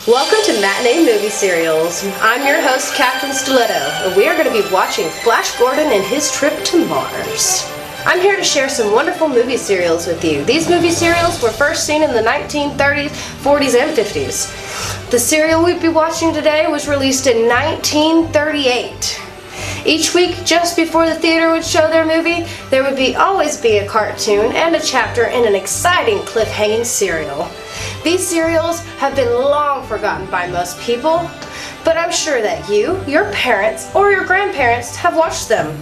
Welcome to Matinee Movie Serials. I'm your host, Captain Styletto, and we are going to be watching Flash Gordon and his trip to Mars. I'm here to share some wonderful movie serials with you. These movie serials were first seen in the 1930s, 40s, and 50s. The serial we'll be watching today was released in 1938. Each week, just before the theater would show their movie, there would always be a cartoon and a chapter in an exciting cliffhanging serial. These serials have been long forgotten by most people, but I'm sure that you, your parents, or your grandparents have watched them.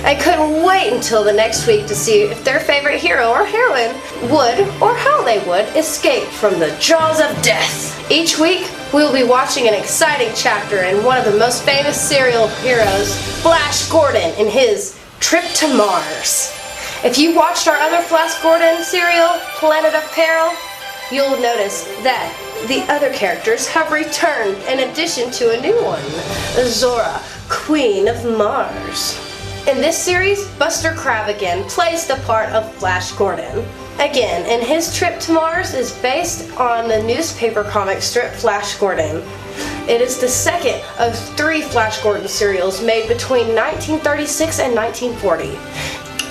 I couldn't wait until the next week to see if their favorite hero or heroine would, or how they would, escape from the jaws of death. Each week, we will be watching an exciting chapter in one of the most famous serial heroes, Flash Gordon, in his trip to Mars. If you watched our other Flash Gordon serial, Planet of Peril, you'll notice that the other characters have returned in addition to a new one, Zora, Queen of Mars. In this series, Buster Crabbe plays the part of Flash Gordon. Again, and his trip to Mars is based on the newspaper comic strip Flash Gordon. It is the second of 3 Flash Gordon serials made between 1936 and 1940.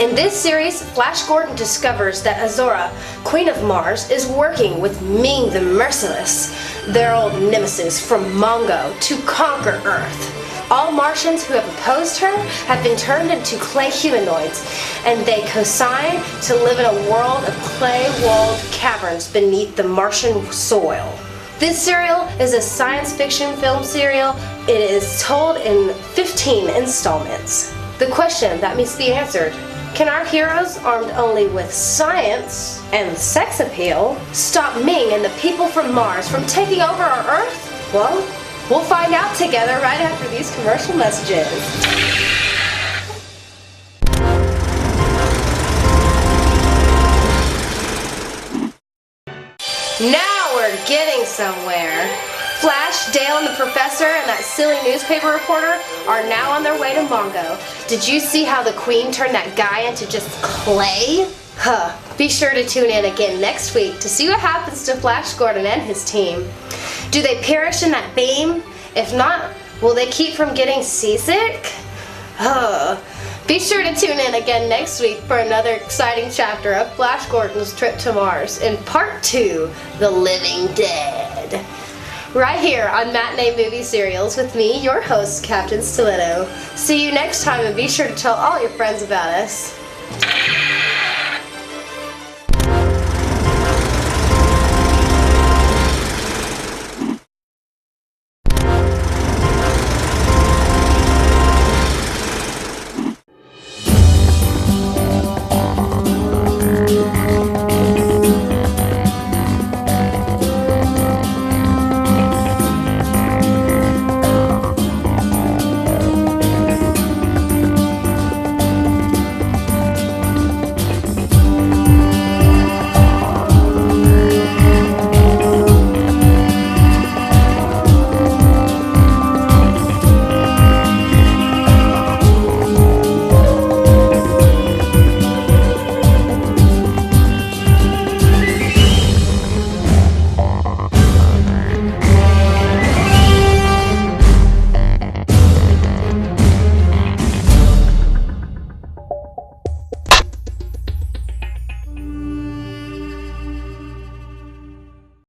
In this series, Flash Gordon discovers that Azora, Queen of Mars, is working with Ming the Merciless, their old nemesis from Mongo, to conquer Earth. All Martians who have opposed her have been turned into clay humanoids, and they consign to live in a world of clay-walled caverns beneath the Martian soil. This serial is a science fiction film serial. It is told in 15 installments. The question that needs to be answered: can our heroes, armed only with science and sex appeal, stop Ming and the people from Mars from taking over our Earth? Well, we'll find out together right after these commercial messages. Now we're getting somewhere. Flash, Dale, and the professor and that silly newspaper reporter are now on their way to Mongo. Did you see how the Queen turned that guy into just clay? Huh. Be sure to tune in again next week to see what happens to Flash Gordon and his team. Do they perish in that beam? If not, will they keep from getting seasick? Huh. Be sure to tune in again next week for another exciting chapter of Flash Gordon's trip to Mars in Part 2, The Living Dead. Right here on Matinee Movie Serials with me, your host, Captain Styletto. See you next time, and be sure to tell all your friends about us.